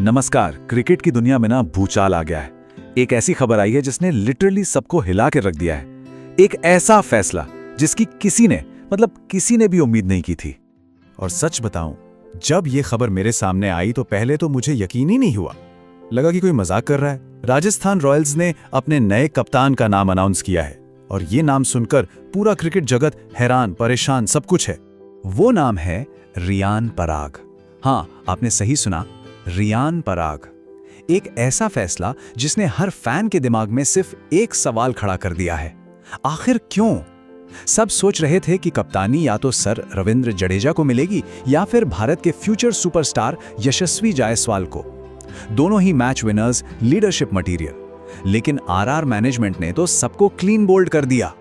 नमस्कार। क्रिकेट की दुनिया में ना भूचाल आ गया है। एक ऐसी खबर आई है जिसने लिटरली सबको हिला के रख दिया है। एक ऐसा फैसला जिसकी किसी ने भी उम्मीद नहीं की थी। और सच बताऊं, जब ये खबर मेरे सामने आई तो पहले तो मुझे यकीन ही नहीं हुआ। लगा कि कोई मजाक कर रहा है। राजस्थान रॉयल्स ने अपने नए कप्तान का नाम अनाउंस किया है और ये नाम सुनकर पूरा क्रिकेट जगत हैरान परेशान सब कुछ है। वो नाम है रियान पराग। हाँ, आपने सही सुना, रियान पराग। एक ऐसा फैसला जिसने हर फैन के दिमाग में सिर्फ एक सवाल खड़ा कर दिया है, आखिर क्यों? सब सोच रहे थे कि कप्तानी या तो सर रविंद्र जडेजा को मिलेगी या फिर भारत के फ्यूचर सुपरस्टार यशस्वी जायसवाल को। दोनों ही मैच विनर्स, लीडरशिप मटेरियल। लेकिन आरआर मैनेजमेंट ने तो सबको क्लीन बोल्ड कर दिया।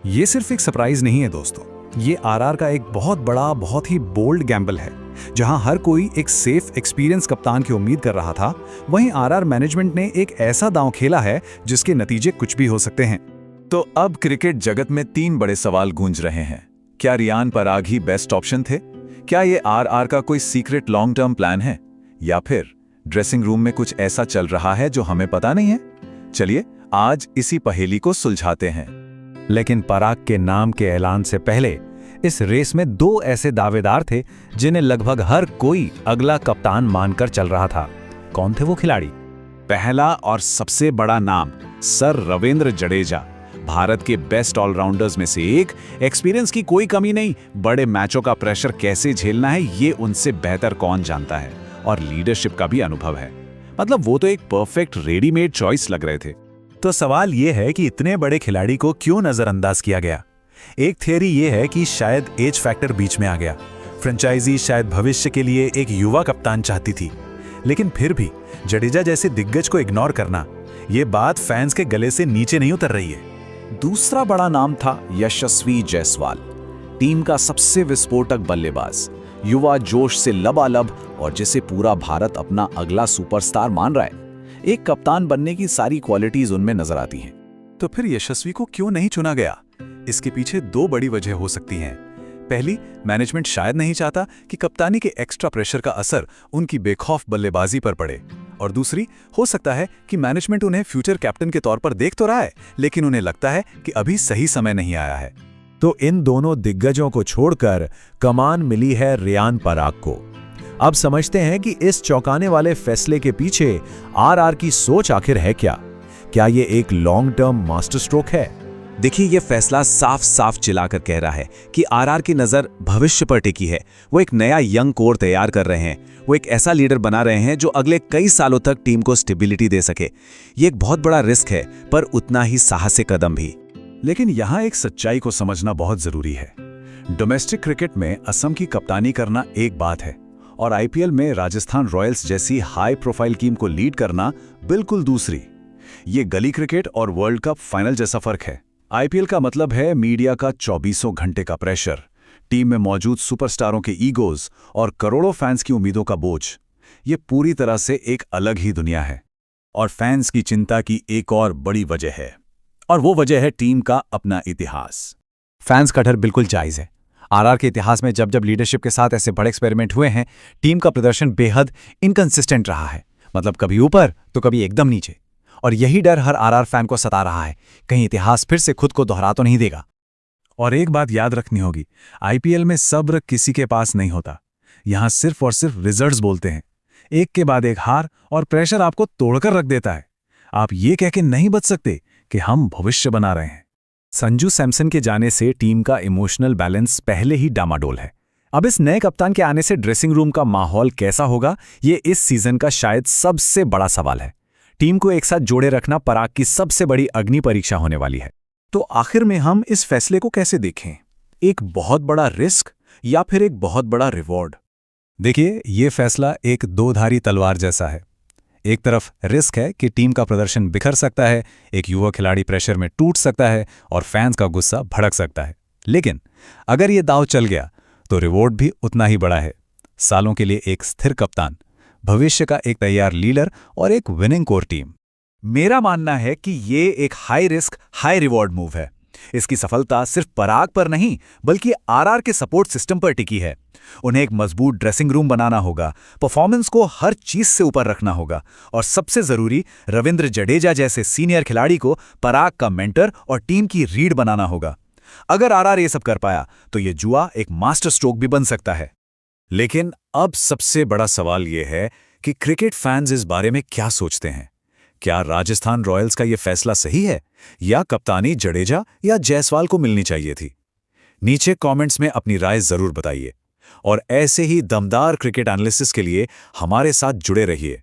ये सिर्फ एक सरप्राइज नहीं है दोस्तों, ये आरआर का एक बहुत बड़ा, बहुत ही बोल्ड गैम्बल है। जहां हर कोई एक सेफ एक्सपीरियंस कप्तान की उम्मीद कर रहा था, वहीं आरआर मैनेजमेंट ने एक ऐसा दांव खेला है जिसके नतीजे कुछ भी हो सकते हैं। तो अब क्रिकेट जगत में 3 बड़े सवाल गूंज रहे हैं। क्या रियान पराग ही बेस्ट ऑप्शन थे? क्या ये आरआर का कोई सीक्रेट लॉन्ग टर्म प्लान है? या फिर ड्रेसिंग रूम में कुछ ऐसा चल रहा है जो हमें पता नहीं है? चलिए आज इसी पहेली को सुलझाते हैं। लेकिन पराग के नाम के ऐलान से पहले इस रेस में 2 ऐसे दावेदार थे जिन्हें लगभग हर कोई अगला कप्तान मानकर चल रहा था। कौन थे वो खिलाड़ी? पहला और सबसे बड़ा नाम सर रविंद्र जडेजा। भारत के बेस्ट ऑलराउंडर्स में से एक। एक्सपीरियंस की कोई कमी नहीं, बड़े मैचों का प्रेशर कैसे झेलना है ये उनसे बेहतर कौन जानता है, और लीडरशिप का भी अनुभव है। मतलब वो तो एक परफेक्ट रेडीमेड चॉइस लग रहे थे। तो सवाल ये है कि इतने बड़े खिलाड़ी को क्यों नजरअंदाज किया गया? एक थियरी ये है कि शायद एज फैक्टर बीच में आ गया। फ्रेंचाइजी शायद भविष्य के लिए एक युवा कप्तान चाहती थी, लेकिन फिर भी जडेजा जैसे दिग्गज को इग्नोर करना, ये बात फैंस के गले से नीचे नहीं उतर रही है। दूसरा बड़ा नाम था यशस्वी जायसवाल। टीम का सबसे विस्फोटक बल्लेबाज, युवा जोश से लबालब और जिसे पूरा भारत अपना अगला सुपरस्टार मान रहा है। एक कप्तान बनने की सारी क्वालिटीज उनमें नजर आती हैं। तो फिर यशस्वी को क्यों नहीं चुना गया? इसके पीछे 2 बड़ी वजह हो सकती हैं। पहली, मैनेजमेंट शायद नहीं चाहता कि कप्तानी के एक्स्ट्रा प्रेशर का असर उनकी बेखौफ बल्लेबाजी पर पड़े। और दूसरी, हो सकता है कि मैनेजमेंट उन्हें फ्यूचर कैप्टन के तौर पर देख तो रहा है, लेकिन उन्हें लगता है कि अभी सही समय नहीं आया है। तो इन दोनों दिग्गजों को छोड़कर कमान मिली है रियान पराग को। अब समझते हैं कि इस चौंकाने वाले फैसले के पीछे आरआर की सोच आखिर है क्या? क्या ये एक लॉन्ग टर्म मास्टर स्ट्रोक है? देखिए, ये फैसला साफ साफ चिल्लाकर कह रहा है कि आरआर की नज़र भविष्य पर टिकी है। वो एक नया यंग कोर तैयार कर रहे हैं। वो एक ऐसा लीडर बना रहे हैं जो अगले कई सालों तक टीम को स्टेबिलिटी दे सके। ये एक बहुत बड़ा रिस्क है, पर उतना ही साहसिक कदम भी। लेकिन यहाँ एक सच्चाई को समझना बहुत जरूरी है। डोमेस्टिक क्रिकेट में असम की कप्तानी करना एक बात है, और आईपीएल में राजस्थान रॉयल्स जैसी हाई प्रोफाइल टीम को लीड करना बिल्कुल दूसरी। ये गली क्रिकेट और वर्ल्ड कप फाइनल जैसा फर्क है। आईपीएल का मतलब है मीडिया का 24 घंटे का प्रेशर, टीम में मौजूद सुपरस्टारों के ईगोज और करोड़ों फैंस की उम्मीदों का बोझ। ये पूरी तरह से एक अलग ही दुनिया है। और फैंस की चिंता की एक और बड़ी वजह है, और वो वजह है टीम का अपना इतिहास। फैंस का डर बिल्कुल जायज है। आरआर के इतिहास में जब जब लीडरशिप के साथ ऐसे बड़े एक्सपेरिमेंट हुए हैं, टीम का प्रदर्शन बेहद इनकंसिस्टेंट रहा है। मतलब कभी ऊपर तो कभी एकदम नीचे। और यही डर हर आरआर फैन को सता रहा है, कहीं इतिहास फिर से खुद को दोहरा तो नहीं देगा। और एक बात याद रखनी होगी, आईपीएल में सब्र किसी के पास नहीं होता। यहां सिर्फ और सिर्फ रिजल्ट्स बोलते हैं। एक के बाद एक हार और प्रेशर आपको तोड़कर रख देता है। आप ये कह के नहीं बच सकते कि हम भविष्य बना रहे हैं। संजू सैमसन के जाने से टीम का इमोशनल बैलेंस पहले ही डामाडोल है। अब इस नए कप्तान के आने से ड्रेसिंग रूम का माहौल कैसा होगा, ये इस सीजन का शायद सबसे बड़ा सवाल है। टीम को एक साथ जोड़े रखना पराग की सबसे बड़ी अग्नि परीक्षा होने वाली है। तो आखिर में हम इस फैसले को कैसे देखें? एक बहुत बड़ा रिस्क या फिर एक बहुत बड़ा रिवॉर्ड? देखिए, ये फैसला एक 2-धारी तलवार जैसा है। एक तरफ रिस्क है कि टीम का प्रदर्शन बिखर सकता है, एक युवा खिलाड़ी प्रेशर में टूट सकता है और फैंस का गुस्सा भड़क सकता है। लेकिन अगर ये दांव चल गया तो रिवॉर्ड भी उतना ही बड़ा है। सालों के लिए एक स्थिर कप्तान, भविष्य का एक तैयार लीडर और एक विनिंग कोर टीम। मेरा मानना है कि ये एक high risk high reward move है। इसकी सफलता सिर्फ पराग पर नहीं बल्कि आरआर के सपोर्ट सिस्टम पर टिकी है। उन्हें एक मजबूत ड्रेसिंग रूम बनाना होगा, परफॉर्मेंस को हर चीज से ऊपर रखना होगा और सबसे जरूरी रविंद्र जडेजा जैसे सीनियर खिलाड़ी को पराग का मेंटर और टीम की रीढ़ बनाना होगा। अगर आरआर ये सब कर पाया तो ये जुआ एक मास्टर स्ट्रोक भी बन सकता है। लेकिन अब सबसे बड़ा सवाल यह है कि क्रिकेट फैंस इस बारे में क्या सोचते हैं। क्या राजस्थान रॉयल्स का यह फैसला सही है या कप्तानी जडेजा या जायसवाल को मिलनी चाहिए थी? नीचे कमेंट्स में अपनी राय जरूर बताइए और ऐसे ही दमदार क्रिकेट एनालिसिस के लिए हमारे साथ जुड़े रहिए।